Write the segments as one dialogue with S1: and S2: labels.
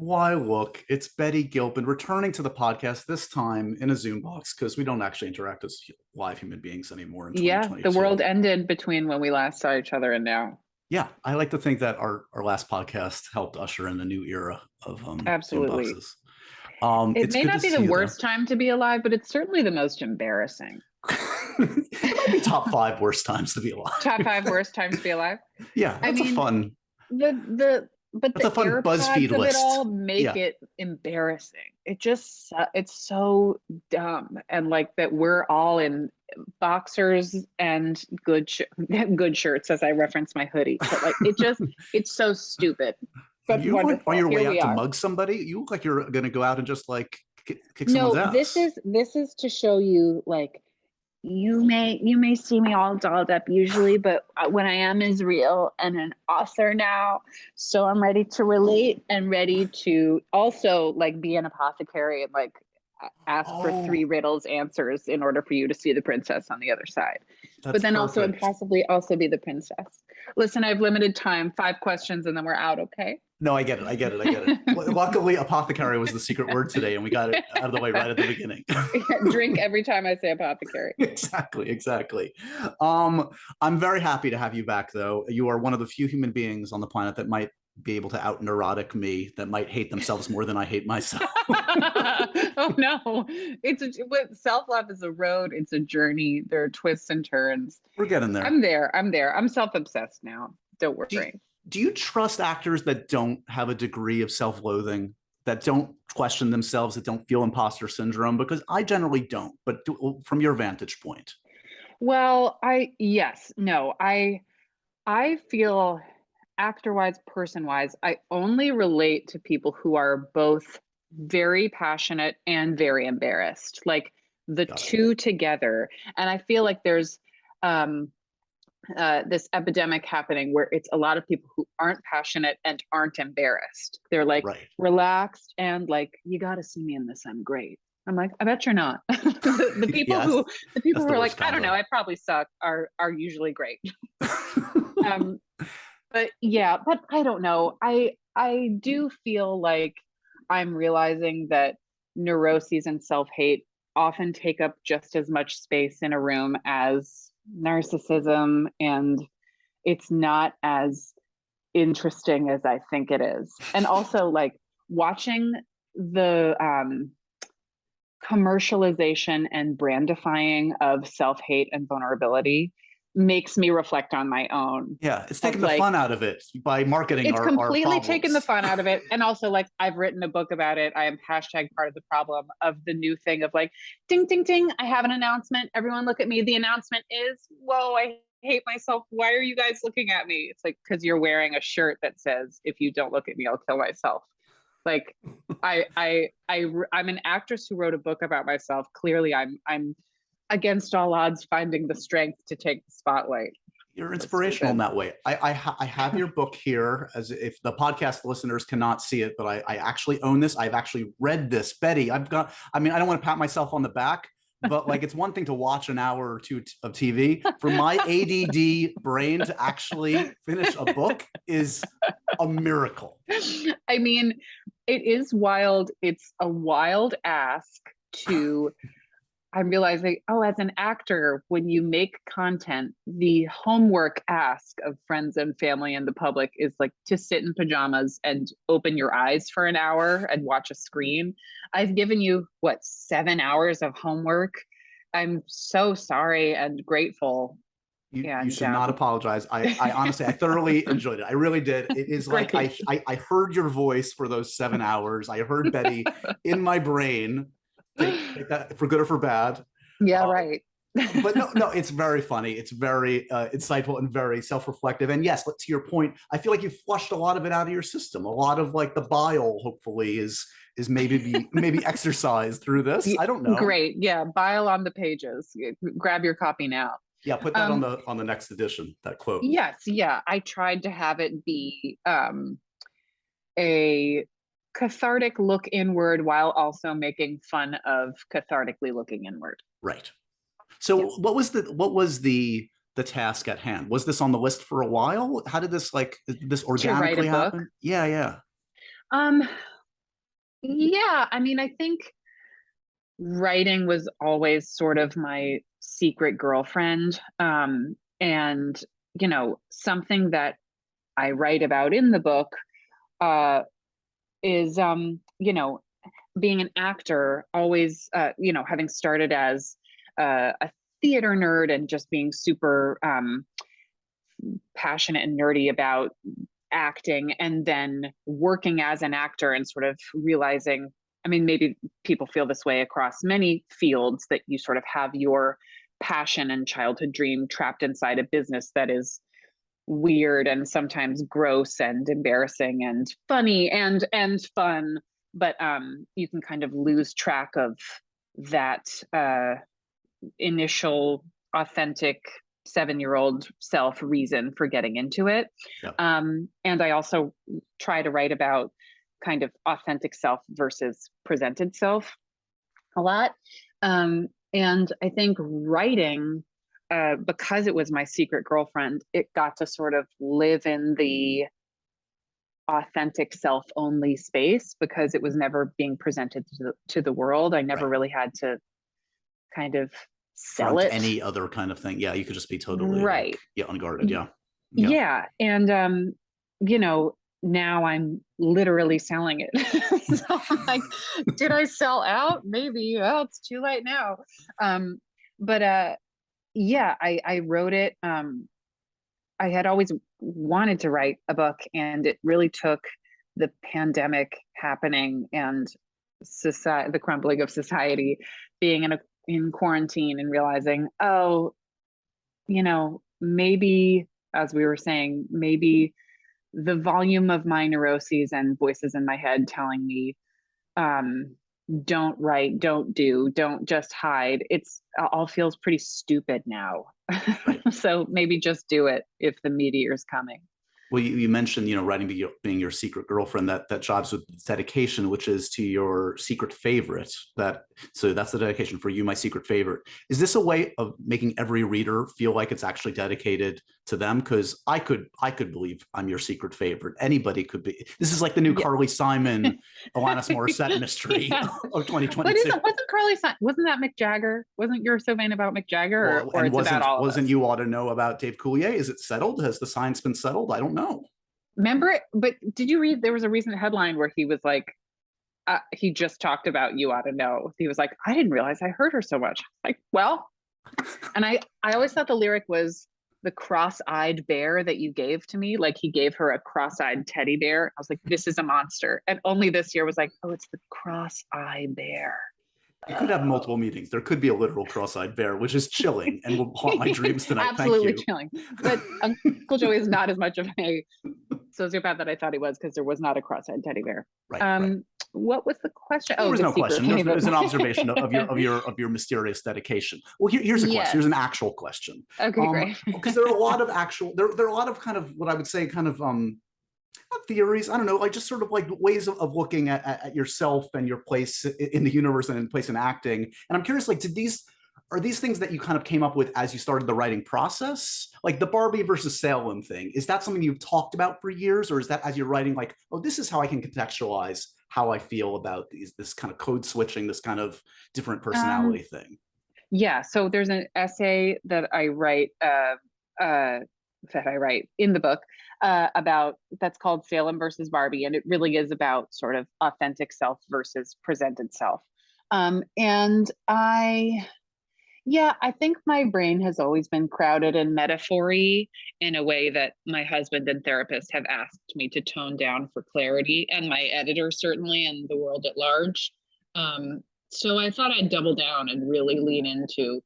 S1: Why, look, it's Betty Gilpin returning to the podcast, this time in a Zoom box, because we don't actually interact as live human beings anymore in
S2: Yeah, the world
S1: 2022.
S2: ended between when we last saw each other and now.
S1: Yeah, I like to think that our last podcast helped usher in the new era of Zoom
S2: Absolutely.
S1: boxes.
S2: It
S1: It's
S2: may
S1: good to
S2: not be the
S1: see you, though.
S2: worst time to be alive, but it's certainly the most embarrassing.
S1: It might be top five worst times to be
S2: Top
S1: alive.
S2: five worst times to be alive.
S1: Yeah,
S2: I mean, the but
S1: that's
S2: the
S1: a fun
S2: AirPods
S1: BuzzFeed
S2: of it all
S1: list.
S2: make
S1: Yeah,
S2: it embarrassing. It's so dumb, and like that we're all in boxers and good shirts, as I reference my hoodie. But like it's so stupid,
S1: are
S2: but
S1: you on
S2: wonderful.
S1: your
S2: Here
S1: way
S2: we
S1: out to
S2: are.
S1: mug somebody? You look like you're going to go out and just like kick someone's
S2: No, this
S1: ass.
S2: is this is to show you like you may see me all dolled up usually, but when I am is real and an author now, so I'm ready to relate and ready to also like be an apothecary and like ask for three
S1: Oh,
S2: riddles answers in order for you to see the princess on the other side. But
S1: that's
S2: then also
S1: perfect.
S2: impossibly also be the princess. Listen, I have limited time, 5 questions, and then we're out, okay?
S1: No, I get it. I get it. I get it. Luckily, apothecary was the secret word today, and we got it out of the way right at the beginning.
S2: Drink every time I say apothecary.
S1: Exactly, exactly. I'm very happy to have you back, though. You are one of the few human beings on the planet that might be able to out neurotic me, that might hate themselves more than I hate myself.
S2: Oh no, self-love is a road, it's a journey, there are twists and turns.
S1: We're getting there.
S2: I'm self-obsessed now, don't
S1: Do you,
S2: worry.
S1: do you trust actors that don't have a degree of self-loathing, that don't question themselves, that don't feel imposter syndrome? Because I generally don't. But from your vantage point,
S2: Well, I yes no I feel actor-wise, person-wise, I only relate to people who are both very passionate and very embarrassed, like the
S1: got it.
S2: two together. And I feel like there's um this epidemic happening where it's a lot of people who aren't passionate and aren't embarrassed. They're like
S1: Right.
S2: relaxed and like, you got to see me in this. I'm great. I'm like, I bet you're not. the people
S1: Yes,
S2: who the people
S1: that's
S2: who
S1: the
S2: are like,
S1: worst
S2: I don't know,
S1: combo.
S2: I probably suck are usually great. Um, but yeah, but I don't know. I do feel like I'm realizing that neuroses and self-hate often take up just as much space in a room as narcissism, and it's not as interesting as I think it is. And also like watching the commercialization and brandifying of self-hate and vulnerability makes me reflect on my own
S1: Yeah, it's taking
S2: of
S1: the
S2: like
S1: fun out of it by marketing
S2: it's
S1: our
S2: completely taken the
S1: problems.
S2: fun out of it. And also, like, I've written a book about it. I am hashtag part of the problem of the new thing of like, ding, ding, ding. I have an announcement. Everyone look at me. The announcement is, whoa, I hate myself. Why are you guys looking at me? It's like, because you're wearing a shirt that says, if you don't look at me, I'll kill myself. Like, I'm an actress who wrote a book about myself. Clearly, I'm against all odds finding the strength to take the spotlight.
S1: You're
S2: So
S1: inspirational in
S2: stupid.
S1: that way. I have your book here, as if the podcast listeners cannot see it, but I actually own this. I've actually read this. Betty, I mean, I don't want to pat myself on the back, but like it's one thing to watch an hour or two of TV. For my ADD brain to actually finish a book is a miracle.
S2: I mean, it is wild. It's a wild ask to. I'm realizing, oh, as an actor, when you make content, the homework ask of friends and family and the public is like to sit in pajamas and open your eyes for an hour and watch a screen. I've given you, what, 7 hours of homework? I'm so sorry and grateful.
S1: You
S2: And
S1: should not apologize. I honestly, I thoroughly enjoyed it. I really did. It is like
S2: great.
S1: I heard your voice for those 7 hours. I heard Betty in my brain. Take that for good or for bad.
S2: Yeah,
S1: Uh,
S2: right.
S1: but no, it's very funny. It's very insightful and very self-reflective. And yes, to your point, I feel like you flushed a lot of it out of your system. A lot of like the bile, hopefully, is maybe exercised through this. I don't know.
S2: Great. Yeah. Bile on the pages. Grab your copy now.
S1: Yeah, put that
S2: Um,
S1: on the next edition. That quote.
S2: yes. Yeah. I tried to have it be a cathartic look inward while also making fun of cathartically looking inward.
S1: Right. So
S2: Yes.
S1: what was the task at hand? Was this on the list for a while? How did this, like, did this
S2: To write a
S1: organically
S2: book.
S1: happen? Yeah, yeah.
S2: Um, Yeah, I mean, I think writing was always sort of my secret girlfriend. And, something that I write about in the book uh, is, being an actor, always, having started as a theater nerd and just being super passionate and nerdy about acting, and then working as an actor and sort of realizing, I mean, maybe people feel this way across many fields, that you sort of have your passion and childhood dream trapped inside a business that is weird and sometimes gross and embarrassing and funny and fun, but you can kind of lose track of that initial authentic 7-year-old self reason for getting into it.
S1: Yep.
S2: And I also try to write about kind of authentic self versus presented self a lot. And I think writing, because it was my secret girlfriend, it got to sort of live in the authentic self only space because it was never being presented to the world. I never
S1: Right.
S2: really had to kind of sell
S1: Front
S2: it.
S1: any other kind of thing. Yeah, you could just be totally
S2: Right.
S1: unguarded. Yeah.
S2: Yeah. And now I'm literally selling it. So I'm like, did I sell out? Maybe. Well, it's too late now. But yeah, I wrote it. I had always wanted to write a book, and it really took the pandemic happening and society, the crumbling of society, being in quarantine and realizing, oh, maybe, as we were saying, maybe the volume of my neuroses and voices in my head telling me, um, don't write, don't just hide. It's all feels pretty stupid now.
S1: Right.
S2: So maybe just do it if the meteor's coming.
S1: Well, you mentioned, writing being your secret girlfriend, that jives with dedication, which is to your secret favorite. So that's the dedication for you, my secret favorite. Is this a way of making every reader feel like it's actually dedicated to them? Because I could believe I'm your secret favorite. Anybody could be. This is like the new
S2: Yeah.
S1: Carly Simon, Alanis Morissette mystery
S2: Yeah.
S1: of 2022.
S2: But wasn't Carly, wasn't that Mick Jagger? Wasn't You're So Vain about Mick Jagger, or
S1: And
S2: it's about all of us?
S1: wasn't You Ought to Know about Dave Coulier? Is it settled? Has the science been settled? I don't know.
S2: Remember it? But did you read, there was a recent headline where he was like, he just talked about You Ought to Know. He was like, I didn't realize I heard her so much. Like, well, and I always thought the lyric was the cross-eyed bear that you gave to me. Like, he gave her a cross-eyed teddy bear. I was like, this is a monster. And only this year was like, oh, it's the cross-eyed bear.
S1: It could have multiple meanings. There could be a literal cross-eyed bear, which is chilling and will haunt my dreams tonight.
S2: Absolutely
S1: Thank you.
S2: chilling. But Uncle Joey is not as much of a sociopath that I thought he was, because there was not a cross-eyed teddy bear.
S1: Right.
S2: What was the question?
S1: There was no question. It was an observation
S2: of
S1: of your mysterious dedication. Well, here's a question.
S2: Yes.
S1: Here's an actual question.
S2: Okay, great.
S1: Because there are a lot of there are a lot of kind of what I would say kind of not theories. I don't know, like just sort of like ways of looking at yourself and your place in the universe and in place in acting. And I'm curious, like, are these things that you kind of came up with as you started the writing process? Like the Barbie versus Salem thing, is that something you've talked about for years, or is that as you're writing, like, oh, this is how I can contextualize how I feel about this kind of code switching, this kind of different personality thing?
S2: Yeah. So there's an essay that I write, in the book, about, that's called Salem versus Barbie, and it really is about sort of authentic self versus presented self. And I think my brain has always been crowded and metaphor-y in a way that my husband and therapist have asked me to tone down for clarity, and my editor certainly, and the world at large. So I thought I'd double down and really lean into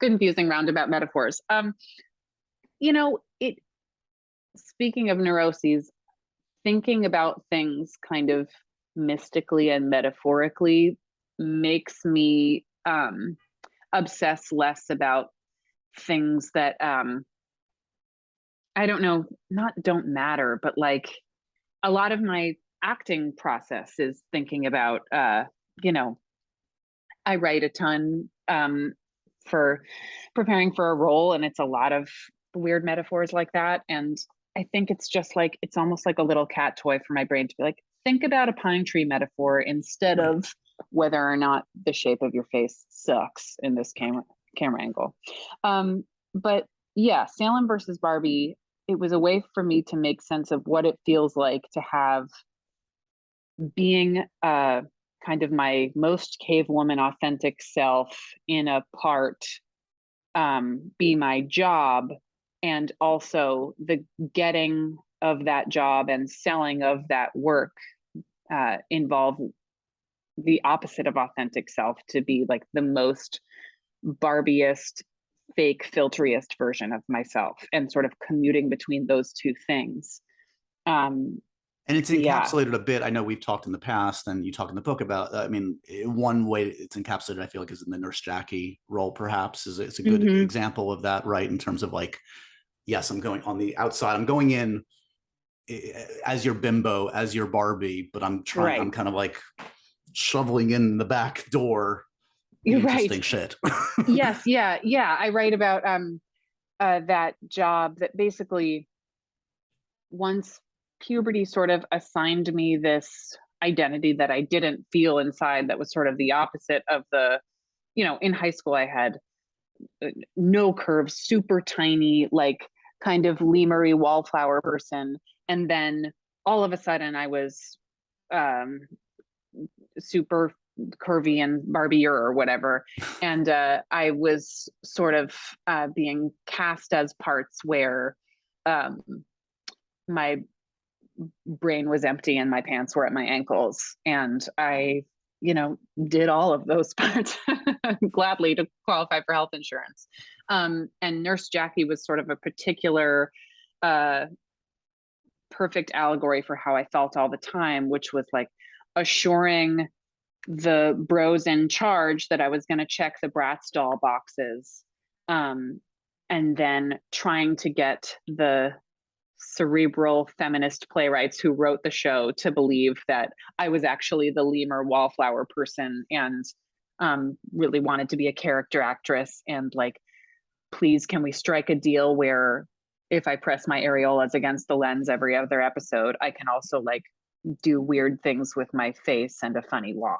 S2: confusing roundabout metaphors. It Speaking of neuroses, thinking about things kind of mystically and metaphorically makes me obsess less about things that I don't know, not don't matter, but like a lot of my acting process is thinking about you know I write a ton for preparing for a role, and it's a lot of weird metaphors like that. And I think it's just like, it's almost like a little cat toy for my brain to be like, think about a pine tree metaphor instead of whether or not the shape of your face sucks in this camera angle. But yeah, Salem versus Barbie, it was a way for me to make sense of what it feels like to have being kind of my most cavewoman authentic self in a part be my job, and also the getting of that job and selling of that work involve the opposite of authentic self, to be like the most Barbiest, fake, filteriest version of myself, and sort of commuting between those two things.
S1: And it's encapsulated a bit. I know we've talked in the past, and you talk in the book about, I mean, one way it's encapsulated, I feel like, is in the Nurse Jackie role, perhaps. It's a good example of that, right? In terms of like, yes, I'm going on the outside. I'm going in as your bimbo, as your Barbie, but I'm trying, I'm kind of like shoveling in the back door.
S2: You're
S1: interesting shit.
S2: Yes. Yeah. I write about that job that basically, once puberty sort of assigned me this identity that I didn't feel inside, that was sort of the opposite of the, in high school I had no curves, super tiny, like kind of lemury wallflower person. And then all of a sudden I was super curvy and Barbier or whatever. And I was sort of being cast as parts where my brain was empty and my pants were at my ankles. And I, did all of those parts gladly to qualify for health insurance. And Nurse Jackie was sort of a particular perfect allegory for how I felt all the time, which was like assuring the bros in charge that I was going to check the Bratz doll boxes, and then trying to get the cerebral feminist playwrights who wrote the show to believe that I was actually the lemur wallflower person, and really wanted to be a character actress, and like, please, can we strike a deal where if I press my areolas against the lens every other episode, I can also like do weird things with my face and a funny walk.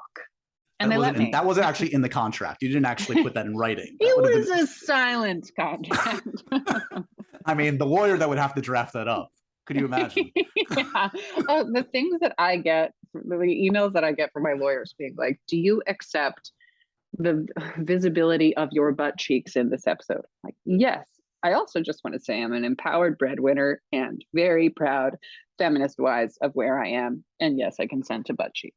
S2: And
S1: that wasn't actually in the contract. You didn't actually put that in writing.
S2: It was a silent contract.
S1: I mean, the lawyer that would have to draft that up. Could you imagine?
S2: Yeah. Oh, the things that I get, the emails that I get from my lawyers being like, do you accept the visibility of your butt cheeks in this episode? Like, yes. I also just want to say I'm an empowered breadwinner and very proud, feminist-wise, of where I am. And yes, I consent to butt cheeks.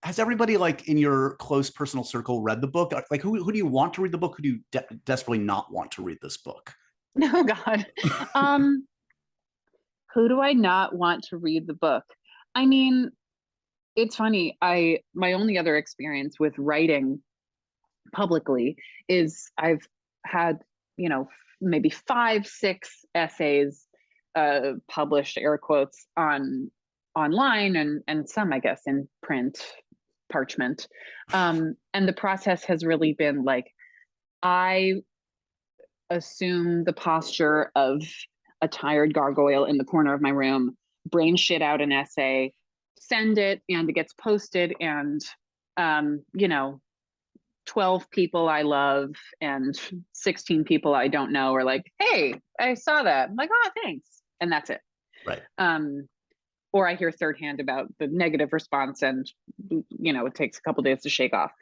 S1: Has everybody like in your close personal circle read the book? Like, who do you want to read the book? Who do you desperately not want to read this book?
S2: Oh God. Who do I not want to read the book? I mean, it's funny. My only other experience with writing publicly is I've had, maybe 5-6 essays published, air quotes, online, and some, I guess, in print parchment. And the process has really been like, I assume the posture of a tired gargoyle in the corner of my room, brain shit out an essay, send it, and it gets posted, and 12 people I love and 16 people I don't know are like, hey, I saw that. I'm like, oh, thanks. And that's it.
S1: Right.
S2: Or I hear third hand about the negative response, and, it takes a couple days to shake off.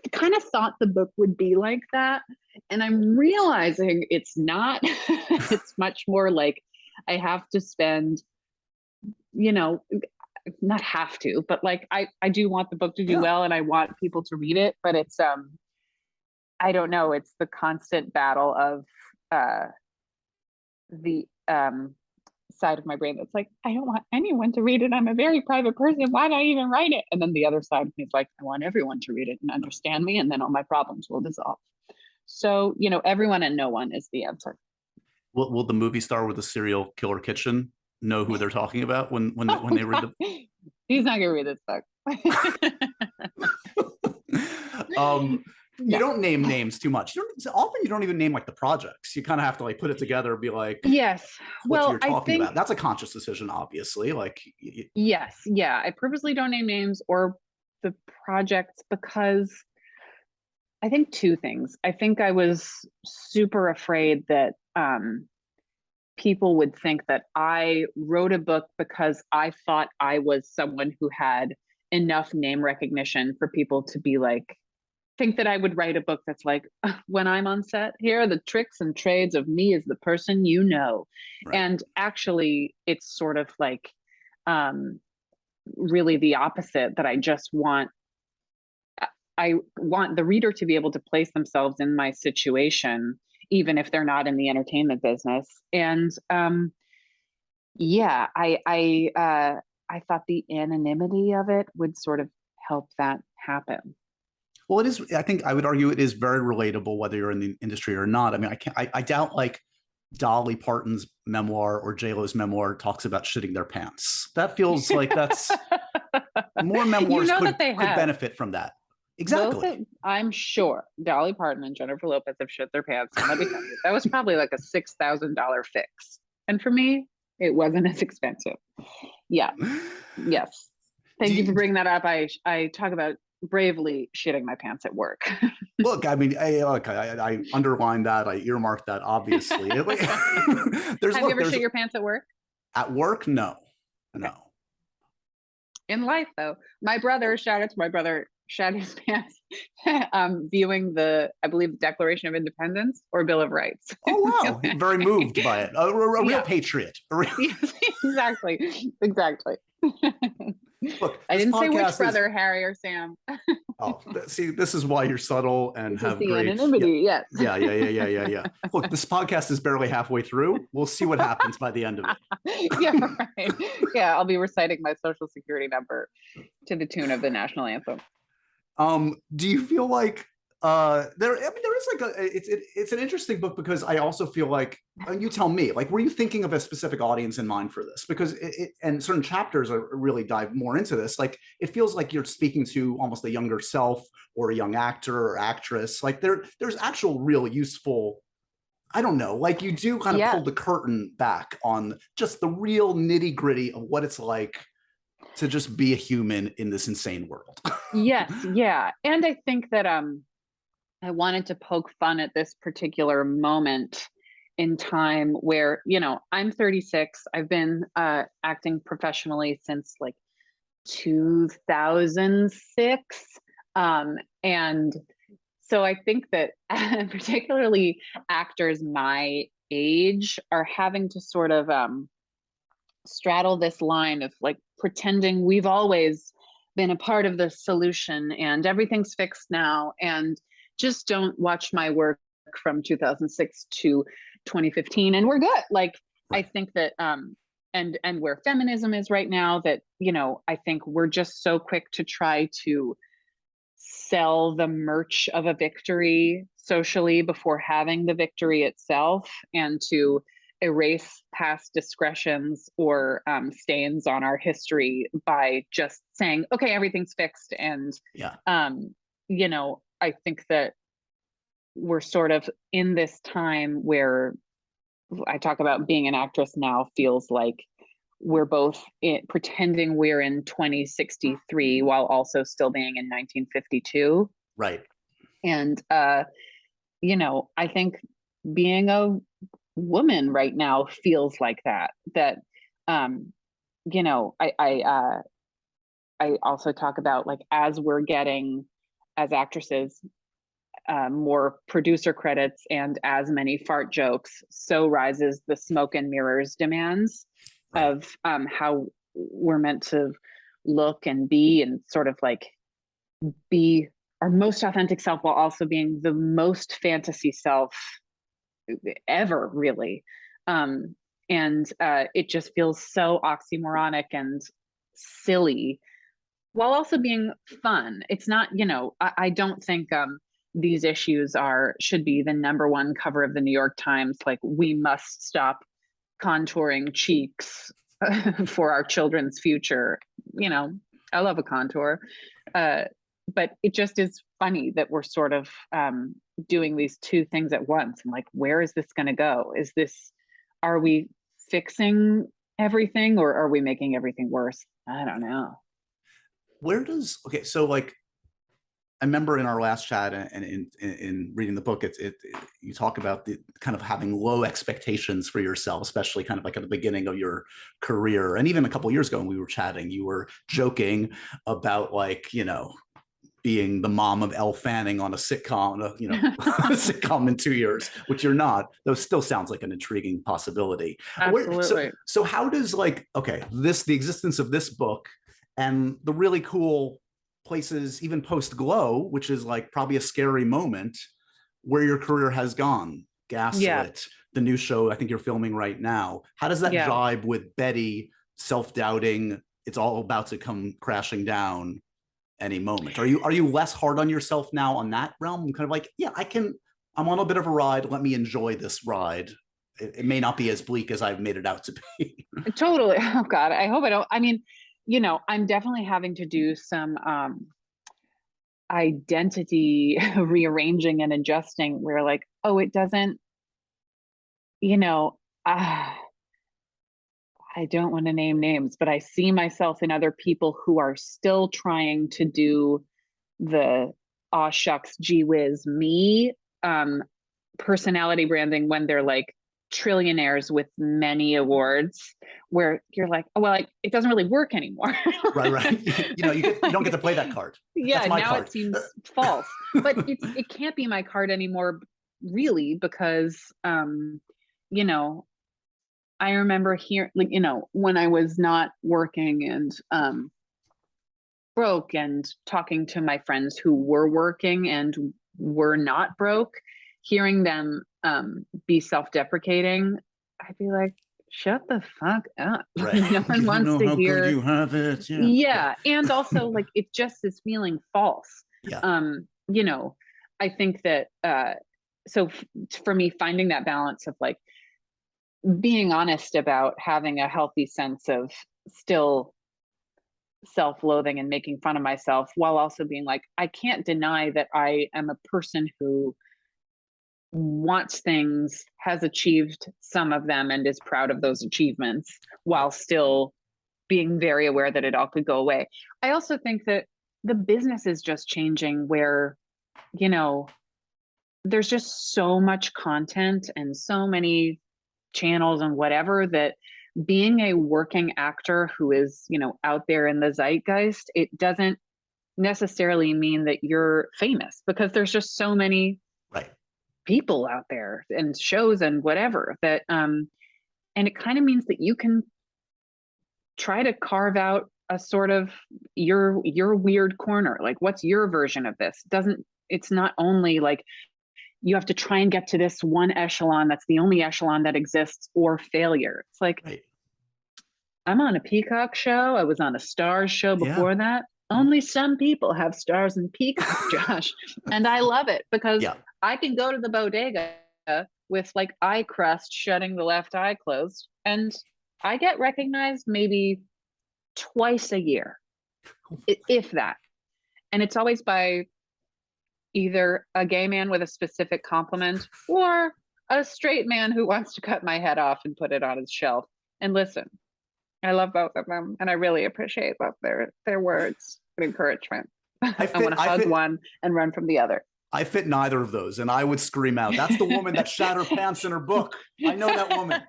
S2: I kind of thought the book would be like that. And I'm realizing it's not. It's much more like I have to spend, not have to, but like I do want the book to do well, and I want people to read it, but it's I don't know, it's the constant battle of the side of my brain that's like, I don't want anyone to read it, I'm a very private person, why did I even write it? And then the other side of me is like, I want everyone to read it and understand me, and then all my problems will dissolve. So everyone and no one is the answer.
S1: Will the movie star with the serial killer kitchen know who they're talking about when they read the?
S2: He's not gonna read this book.
S1: you don't name names too much. Often you don't even name like the projects. You kind of have to like put it together and be like,
S2: Yes.
S1: what
S2: Well,
S1: you're talking about. That's a conscious decision, obviously. Like,
S2: yes. Yeah. I purposely don't name names or the projects because I think two things. I think I was super afraid that people would think that I wrote a book because I thought I was someone who had enough name recognition for people to be like, think that I would write a book that's like, when I'm on set, here are the tricks and trades of me as the person you know.
S1: right.
S2: And actually, it's sort of like really the opposite, that I want the reader to be able to place themselves in my situation, even if they're not in the entertainment business. And yeah, I thought the anonymity of it would sort of help that happen.
S1: Well, it is. I think I would argue it is very relatable, whether you're in the industry or not. I mean, I doubt like Dolly Parton's memoir or J-Lo's memoir talks about shitting their pants. That feels like that's more memoirs could benefit from that. Exactly.
S2: I'm sure Dolly Parton and Jennifer Lopez have shit their pants. And let me tell you, that was probably like a $6,000 fix. And for me, it wasn't as expensive. Yeah. Yes. Thank you for bringing that up. I talk about bravely shitting my pants at work.
S1: Look, I mean, I underlined that. I earmarked that, obviously.
S2: Have you ever shit your pants at work?
S1: At work? No. Okay. No.
S2: In life, though, my brother, shout out to my brother, shat his pants viewing I believe, the Declaration of Independence or Bill of Rights.
S1: Oh, wow. Very moved by it. A real patriot.
S2: Yes, exactly.
S1: Look,
S2: I didn't say which brother, Harry or Sam.
S1: Oh, see, this is why you're subtle and
S2: this
S1: have
S2: the
S1: great
S2: anonymity. Yes.
S1: Yeah. Look, this podcast is barely halfway through. We'll see what happens by the end of it.
S2: Yeah, right. Yeah, I'll be reciting my social security number to the tune of the national anthem.
S1: Do you feel like there is like it's an interesting book, because I also feel like, you tell me, like, were you thinking of a specific audience in mind for this? Because and certain chapters are really dive more into this. Like, it feels like you're speaking to almost a younger self or a young actor or actress. Like there's actual real useful, I don't know, like you do kind of pull the curtain back on just the real nitty gritty of what it's like to just be a human in this insane world.
S2: Yes. Yeah. And I think that I wanted to poke fun at this particular moment in time where, I'm 36. I've been acting professionally since like 2006. And so I think that particularly actors my age are having to sort of straddle this line of like pretending we've always been a part of the solution and everything's fixed now, and just don't watch my work from 2006 to 2015 and we're good. Like, I think that and where feminism is right now, that I think we're just so quick to try to sell the merch of a victory socially before having the victory itself, and to erase past discretions or stains on our history by just saying, okay, everything's fixed. And I think that we're sort of in this time where I talk about being an actress now feels like we're both pretending we're in 2063 while also still being in 1952.
S1: Right.
S2: And, I think being a woman right now feels like that, I also talk about, like, as we're getting, as actresses, more producer credits and as many fart jokes, so rises the smoke and mirrors demands of how we're meant to look and be, and sort of like be our most authentic self while also being the most fantasy self ever, really. And it just feels so oxymoronic and silly while also being fun. It's not, I don't think these issues should be the #1 cover of the New York Times. Like, we must stop contouring cheeks for our children's future. I love a contour. But but it just is funny that we're sort of doing these two things at once. I'm like, where is this going to go? Are we fixing everything, or are we making everything worse? I don't know.
S1: Okay, so like, I remember in our last chat and in reading the book, you talk about the kind of having low expectations for yourself, especially kind of like at the beginning of your career. And even a couple of years ago when we were chatting, you were joking about, like, you know, being the mom of Elle Fanning on a sitcom, you know, a sitcom in 2 years, which you're not, though still sounds like an intriguing possibility.
S2: Absolutely.
S1: So how does, like, okay, the existence of this book and the really cool places, even post Glow, which is like probably a scary moment, where your career has gone, Gaslit, the new show I think you're filming right now, how does that jibe with Betty self-doubting it's all about to come crashing down any moment? Are you less hard on yourself now on that realm? Kind of like, yeah, I'm on a bit of a ride, let me enjoy this ride. It may not be as bleak as I've made it out to be.
S2: Totally. Oh God, I hope I don't. I mean, you know, I'm definitely having to do some identity rearranging and adjusting where, like, oh, it doesn't, you know, I don't want to name names, but I see myself in other people who are still trying to do the aw shucks gee whiz me personality branding when they're like trillionaires with many awards, where you're like, oh well, it doesn't really work anymore.
S1: Right. You know, you don't get to play that card.
S2: Yeah,
S1: that's my
S2: now
S1: card.
S2: it seems false, but it can't be my card anymore, really, because you know, I remember here, like, you know, when I was not working and broke, and talking to my friends who were working and were not broke, hearing them be self-deprecating, I'd be like, shut the fuck up.
S1: Right.
S2: No one wants to hear
S1: you have it.
S2: yeah. And also, like, it just is feeling false.
S1: Yeah.
S2: You know, I think that so for me, finding that balance of like being honest about having a healthy sense of still self-loathing and making fun of myself, while also being like, I can't deny that I am a person who wants things, has achieved some of them, and is proud of those achievements, while still being very aware that it all could go away. I also think that the business is just changing, where, you know, there's just so much content and so many channels and whatever, that being a working actor who is, you know, out there in the zeitgeist, it doesn't necessarily mean that you're famous, because there's just so many people out there and shows and whatever that and it kind of means that you can try to carve out a sort of your weird corner, like, what's your version of this? It's not only like you have to try and get to this one echelon that's the only echelon that exists, or failure. It's like, I'm on a Peacock show, I was on a Stars show before that. Only some people have Stars and Peacock, Josh. And I love it, because I can go to the bodega with like eye crust, shutting the left eye closed, and I get recognized maybe twice a year, if that. And it's always by either a gay man with a specific compliment, or a straight man who wants to cut my head off and put it on his shelf. And listen, I love both of them, and I really appreciate both their words and encouragement. I want to hug one and run from the other.
S1: I fit neither of those, and I would scream out, "That's the woman that shat her pants in her book. I know that woman."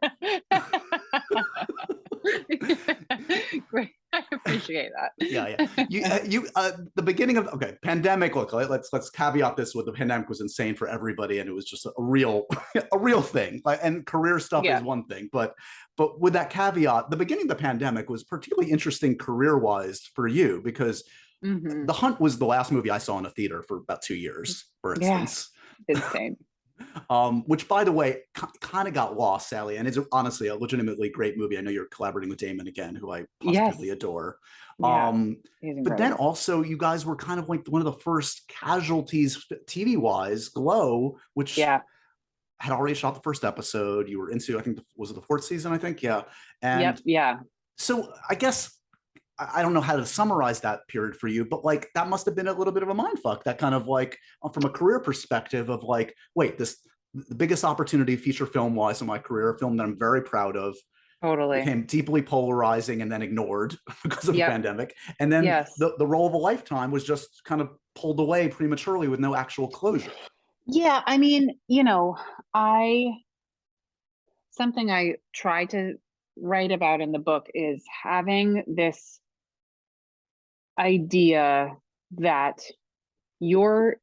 S2: Great, I appreciate that.
S1: You the beginning of pandemic. Look, let's caveat this with the pandemic was insane for everybody, and it was just a real thing. And career stuff is one thing, but with that caveat, the beginning of the pandemic was particularly interesting career-wise for you, because The Hunt was the last movie I saw in a theater for about 2 years, for instance.
S2: Insane.
S1: Which, by the way, kind of got lost, Sally, and it's honestly a legitimately great movie. I know you're collaborating with Damon again, who I positively adore. But then also, you guys were kind of like one of the first casualties TV-wise, Glow, which had already shot the first episode. You were into, I think, was it the fourth season? I think, and so I guess I don't know how to summarize that period for you, but like that must have been a little bit of a mind fuck. That kind of like from a career perspective of like, wait, this the biggest opportunity feature film wise in my career, a film that I'm very proud of,
S2: Totally.
S1: became deeply polarizing and then ignored because of the
S2: Yep.
S1: pandemic. And then
S2: Yes.
S1: the role of a lifetime was just kind of pulled away prematurely with no actual closure.
S2: Yeah. I mean, I, something I try to write about in the book is having this idea that your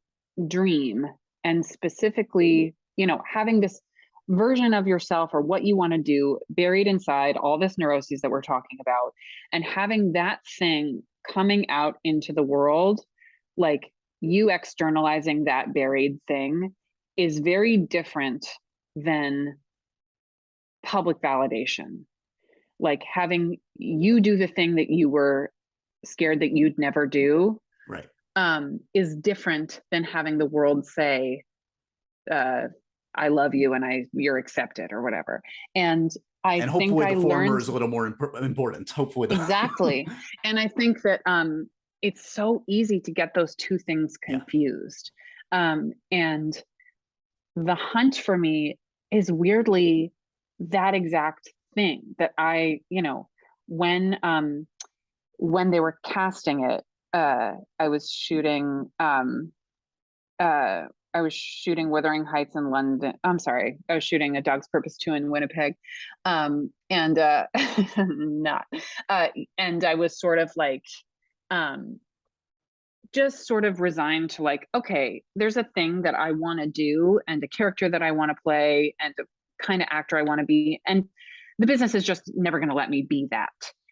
S2: dream, and specifically, having this version of yourself or what you want to do buried inside all this neuroses that we're talking about, and having that thing coming out into the world, like you externalizing that buried thing, is very different than public validation. Like having you do the thing that you were scared that you'd never do,
S1: Right.
S2: is different than having the world say, I love you and you're accepted or whatever. And I
S1: And
S2: think
S1: hopefully
S2: I
S1: the former
S2: learned
S1: is a little more important. Hopefully
S2: exactly. And I think that it's so easy to get those two things
S1: yeah.
S2: confused. And the hunt for me is weirdly that exact thing that when they were casting it, I was shooting uh I was shooting Wuthering Heights in London. I'm sorry, I was shooting A Dog's Purpose 2 in Winnipeg. And not and I was sort of like just sort of resigned to like, okay, there's a thing that I want to do and a character that I want to play and the kind of actor I want to be. And the business is just never going to let me be that.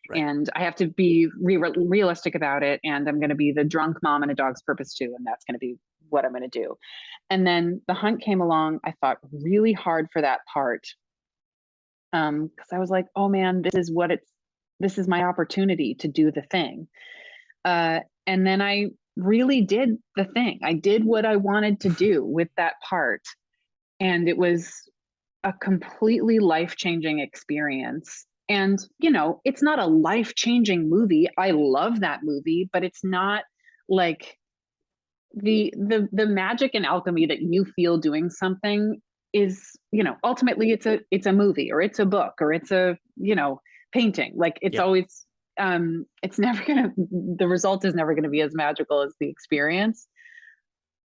S1: Right.
S2: And I have to be realistic about it. And I'm going to be the drunk mom in A Dog's Purpose 2. And that's going to be what I'm going to do. And then The Hunt came along. I fought really hard for that part. Because I was like, oh man, this is my opportunity to do the thing. And then I really did the thing. I did what I wanted to do with that part. And it was a completely life-changing experience. And, it's not a life-changing movie. I love that movie, but it's not like the magic and alchemy that you feel doing something is, ultimately it's a movie or it's a book or it's a, painting. Like it's
S1: Yeah.
S2: always it's never gonna the result is never gonna be as magical as the experience,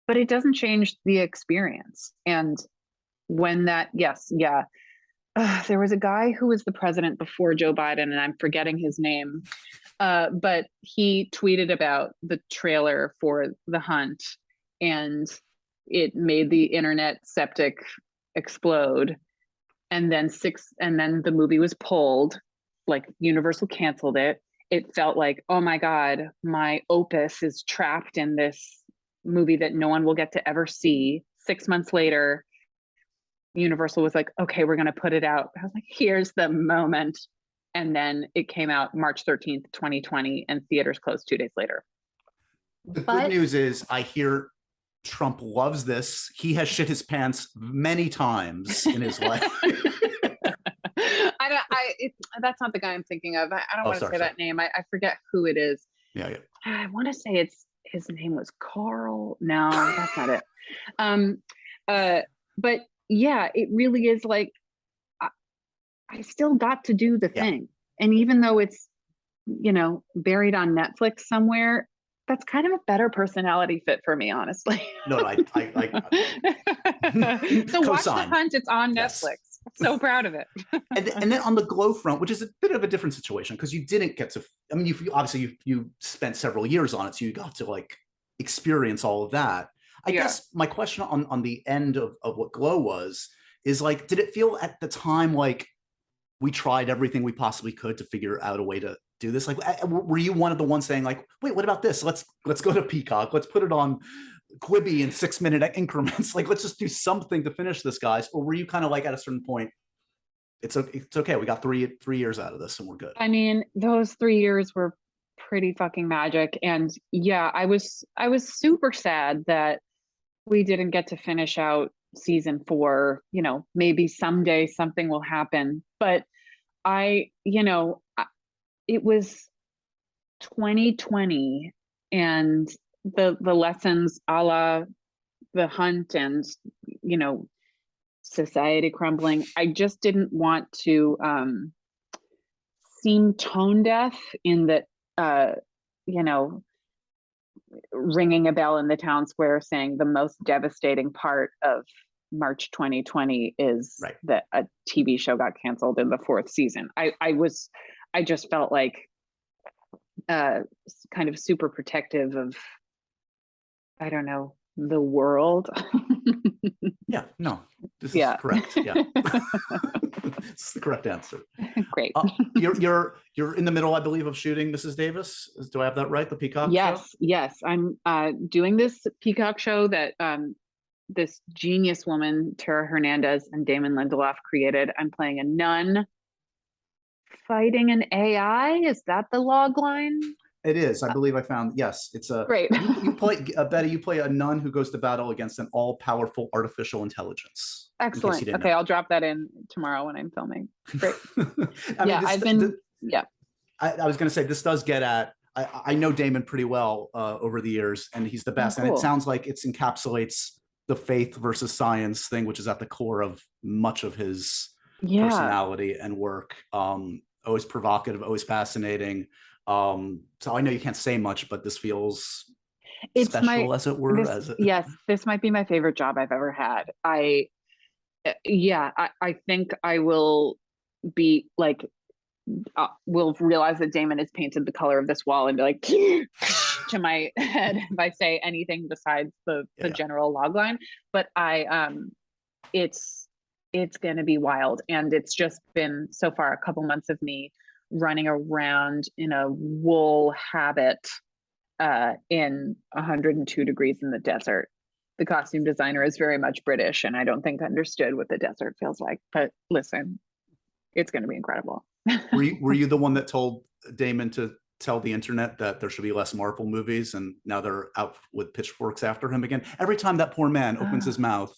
S2: but it doesn't change the experience. And when that yes yeah there was a guy who was the president before Joe Biden, and I'm forgetting his name, but he tweeted about the trailer for The Hunt, and it made the internet septic explode. And then the movie was pulled, like Universal canceled it. It felt like, oh my God, my opus is trapped in this movie that no one will get to ever see. 6 months later, Universal was like, okay, we're going to put it out. I was like, here's the moment. And then it came out March 13th, 2020, and theaters closed 2 days later.
S1: The good news is I hear Trump loves this. He has shit his pants many times in his life.
S2: That's not the guy I'm thinking of. I don't want to say
S1: sorry.
S2: that name. I forget who it is.
S1: Yeah.
S2: I want to say his name was Carl. No, that's not it. But yeah, it really is like, I still got to do the thing. And even though it's, buried on Netflix somewhere, that's kind of a better personality fit for me, honestly.
S1: No, I
S2: So watch The Hunt. It's on Netflix. So proud of it.
S1: and then on the Glow front, which is a bit of a different situation because you didn't get to, I mean, you obviously you spent several years on it, so you got to like experience all of that. I guess my question on the end of what Glow was is like, did it feel at the time like we tried everything we possibly could to figure out a way to do this? Like, were you one of the ones saying like, wait, what about this? Let's go to Peacock. Let's put it on Quibi in 6-minute increments. Like, let's just do something to finish this, guys. Or were you kind of like at a certain point, it's okay. We got three years out of this and we're good.
S2: I mean, those 3 years were pretty fucking magic. And yeah, I was super sad that we didn't get to finish out season 4. Maybe someday something will happen. But it was 2020 and the lessons a la The Hunt and, you know, society crumbling. I just didn't want to seem tone deaf in that, you know, ringing a bell in the town square saying the most devastating part of March 2020 is
S1: Right.
S2: that a TV show got canceled in the 4th season. I just felt like kind of super protective of, I don't know, the world.
S1: Yeah, no, this
S2: Yeah.
S1: is correct. Yeah. This is the correct answer.
S2: Great.
S1: You're in the middle, I believe, of shooting Mrs. Davis. Do I have that right? The Peacock show?
S2: Yes. I'm doing this Peacock show that this genius woman, Tara Hernandez and Damon Lindelof created. I'm playing a nun fighting an AI. Is that the log line?
S1: It is. I believe I found, yes, it's a
S2: Great.
S1: You play Betty, you play a nun who goes to battle against an all-powerful artificial intelligence.
S2: Excellent. Okay,
S1: know.
S2: I'll drop that in tomorrow when I'm filming. Great.
S1: I was going to say, this does get at, I know Damon pretty well over the years, and he's the best.
S2: Oh, cool.
S1: And it sounds like it encapsulates the faith versus science thing, which is at the core of much of his personality and work. Always provocative, always fascinating. So I know you can't say much, but this feels special, as it were.
S2: Yes, this might be my favorite job I've ever had. I think I will be like, will realize that Damon has painted the color of this wall and be like to my head if I say anything besides the general log line. But it's going to be wild. And it's just been so far a couple months of me running around in a wool habit in 102 degrees in the desert. The costume designer is very much British, and I don't think understood what the desert feels like. But listen, it's going to be incredible.
S1: Were you the one that told Damon to tell the internet that there should be less Marvel movies, and now they're out with pitchforks after him again? Every time that poor man opens his mouth,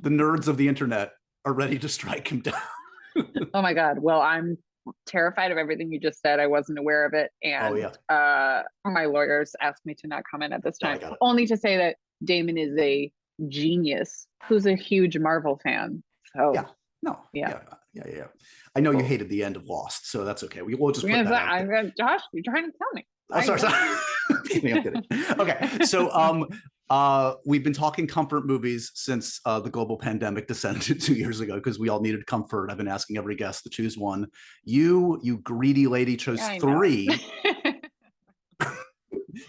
S1: the nerds of the internet are ready to strike him down.
S2: Oh my God. Well, I'm terrified of everything you just said. I wasn't aware of it. And my lawyers asked me to not comment at this time, only to say that Damon is a genius who's a huge Marvel fan. So yeah.
S1: I know you hated the end of Lost, so that's okay. We'll just put that out there.
S2: Josh, you're trying to tell me.
S1: Oh, sorry. I'm kidding. Okay, so we've been talking comfort movies since the global pandemic descended 2 years ago, because we all needed comfort. I've been asking every guest to choose one. You greedy lady, chose 3.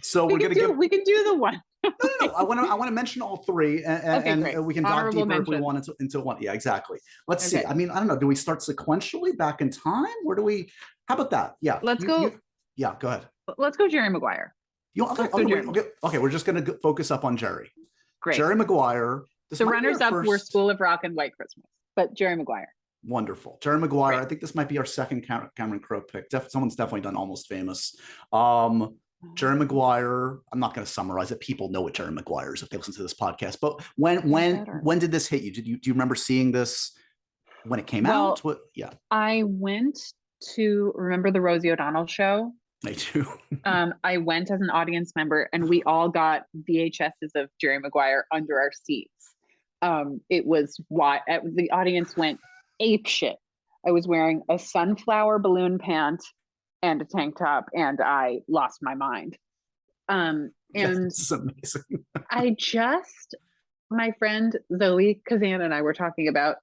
S1: So we can
S2: do the one.
S1: No. I want to mention all 3, and we can dive deeper if we want into one. Yeah, exactly. Let's see. I mean, I don't know. Do we start sequentially back in time? Where do we? How about that? Yeah.
S2: Let's go.
S1: Yeah, go ahead.
S2: Let's go Jerry Maguire.
S1: Okay, we're just going to focus up on Jerry.
S2: Great.
S1: Jerry Maguire.
S2: The runners-up were School of Rock and White Christmas, but Jerry Maguire.
S1: Wonderful. Jerry Maguire. Right. I think this might be our second Cameron Crowe pick. Someone's definitely done Almost Famous. Jerry Maguire, I'm not going to summarize it. People know what Jerry Maguire is if they listen to this podcast. But when did this hit you? Do you remember seeing this when it came out?
S2: I went to remember the Rosie O'Donnell show.
S1: I do.
S2: I went as an audience member, and we all got VHSs of Jerry Maguire under our seats. It was why the audience went ape shit. I was wearing a sunflower balloon pant and a tank top, and I lost my mind. And
S1: that's amazing.
S2: My friend Zoe Kazan and I were talking about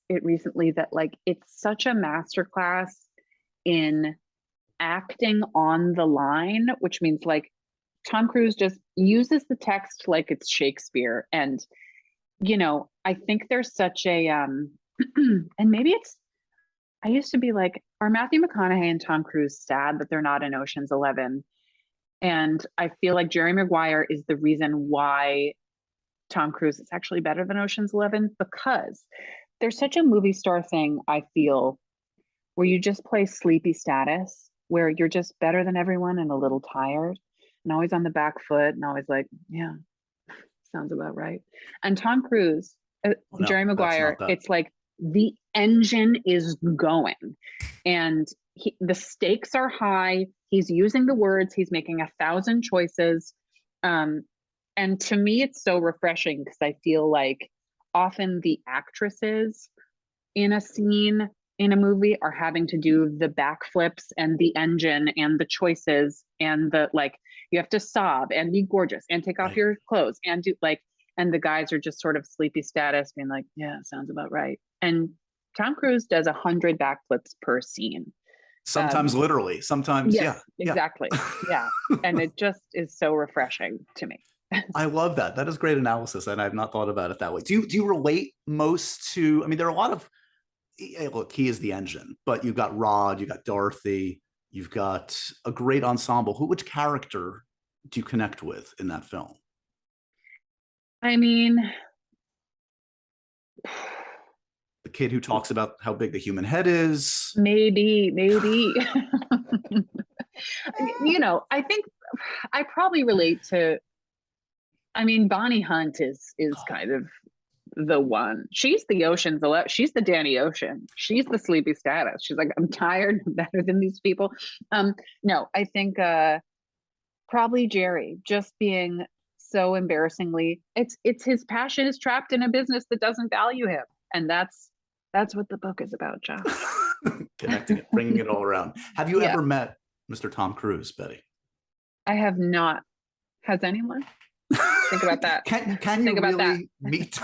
S2: it recently, that like it's such a masterclass in acting on the line, which means like Tom Cruise just uses the text like it's Shakespeare. And I think there's such a and maybe I used to be like, are Matthew McConaughey and Tom Cruise sad that they're not in Ocean's 11? And I feel like Jerry Maguire is the reason why Tom Cruise is actually better than Ocean's 11, because there's such a movie star thing, I feel, where you just play sleepy status, where you're just better than everyone and a little tired and always on the back foot and always like, yeah, sounds about right. And Tom Cruise, Jerry Maguire, it's like the engine is going. And the stakes are high. He's using the words. He's making 1,000 choices. And to me, it's so refreshing because I feel like often the actresses in a scene in a movie are having to do the backflips and the engine and the choices and the like, you have to sob and be gorgeous and take off your clothes and do like, and the guys are just sort of sleepy status being like, yeah, sounds about right. And Tom Cruise does 100 backflips per scene.
S1: Sometimes literally, sometimes,
S2: yes, exactly. Yeah. And it just is so refreshing to me.
S1: I love that. That is great analysis, and I've not thought about it that way. Do you relate most to? I mean, there are a lot of look. He is the engine, but you've got Rod, you've got Dorothy, you've got a great ensemble. Which character do you connect with in that film?
S2: I mean,
S1: the kid who talks about how big the human head is.
S2: Maybe. You know, I think I probably relate to. I mean, Bonnie Hunt is kind of the one. She's the Ocean's 11. She's the Danny Ocean. She's the sleepy status. She's like, I'm tired, I'm better than these people. No, I think probably Jerry, just being so embarrassingly, it's his passion is trapped in a business that doesn't value him. And that's what the book is about, Josh.
S1: Connecting it, bringing it all around. Have you ever met Mr. Tom Cruise, Betty?
S2: I have not. Has anyone? Think about that.
S1: Can you really meet?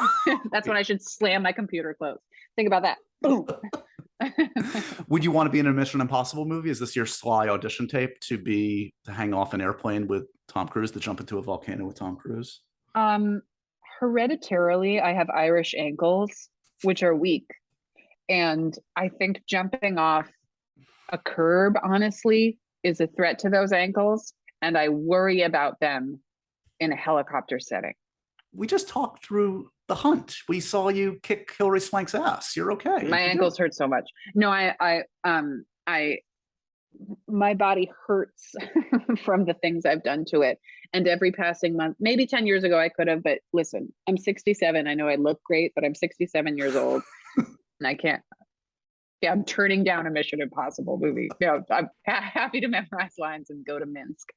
S2: That's when I should slam my computer closed. Think about that. Boom.
S1: Would you want to be in a Mission Impossible movie? Is this your sly audition tape to hang off an airplane with Tom Cruise, to jump into a volcano with Tom Cruise?
S2: Hereditarily, I have Irish ankles, which are weak. And I think jumping off a curb, honestly, is a threat to those ankles. And I worry about them in a helicopter setting.
S1: We just talked through The Hunt. We saw you kick Hilary Swank's ass. You're okay.
S2: My ankles hurt so much. No, my body hurts from the things I've done to it. And every passing month, maybe 10 years ago I could have, but listen, I'm 67. I know I look great, but I'm 67 years old and I can't. Yeah, I'm turning down a Mission Impossible movie. I'm happy to memorize lines and go to Minsk.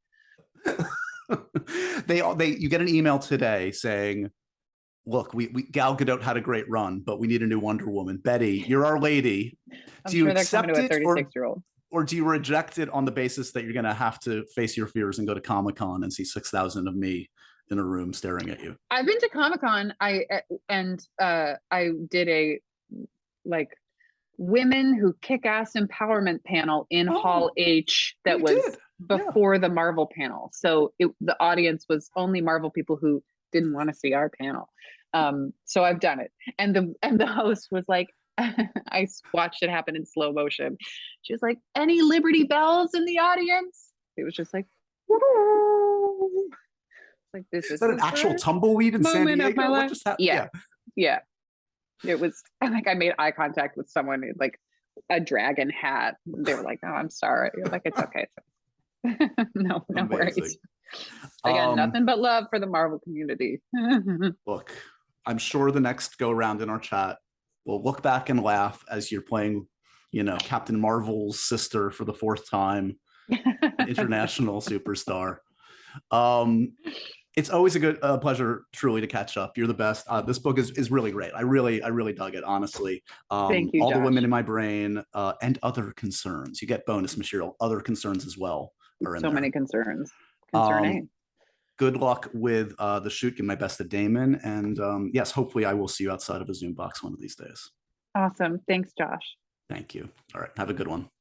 S1: You get an email today saying, look, we Gal Gadot had a great run, but we need a new Wonder Woman. Betty, you're our lady. Do you accept it,
S2: 36-year-old,
S1: or do you reject it on the basis that you're going to have to face your fears and go to Comic-Con and see 6,000 of me in a room staring at you?
S2: I've been to Comic-Con. I did a women who kick ass empowerment panel in Hall H that was before the Marvel panel. So the audience was only Marvel people who didn't want to see our panel. So I've done it. And the host was like, I watched it happen in slow motion. She was like, any Liberty Bells in the audience? It was just like, like this is
S1: that an actual tumbleweed in San Diego?
S2: Of my life. Yeah. It was like I made eye contact with someone in like a dragon hat. They were like, "Oh, I'm sorry." You're like, "It's okay." No worries. I got nothing but love for the Marvel community.
S1: Look, I'm sure the next go around in our chat, we'll look back and laugh as you're playing, Captain Marvel's sister for the 4th time, international superstar. It's always a pleasure, truly, to catch up. You're the best. This book is really great. I really dug it, honestly.
S2: Thank you,
S1: All
S2: Josh.
S1: the Women in My Brain and Other Concerns. You get bonus material. Other Concerns as well are in there.
S2: So many concerns. Concerning.
S1: Good luck with the shoot. Give my best to Damon. And yes, hopefully I will see you outside of a Zoom box one of these days.
S2: Awesome. Thanks, Josh.
S1: Thank you. All right. Have a good one.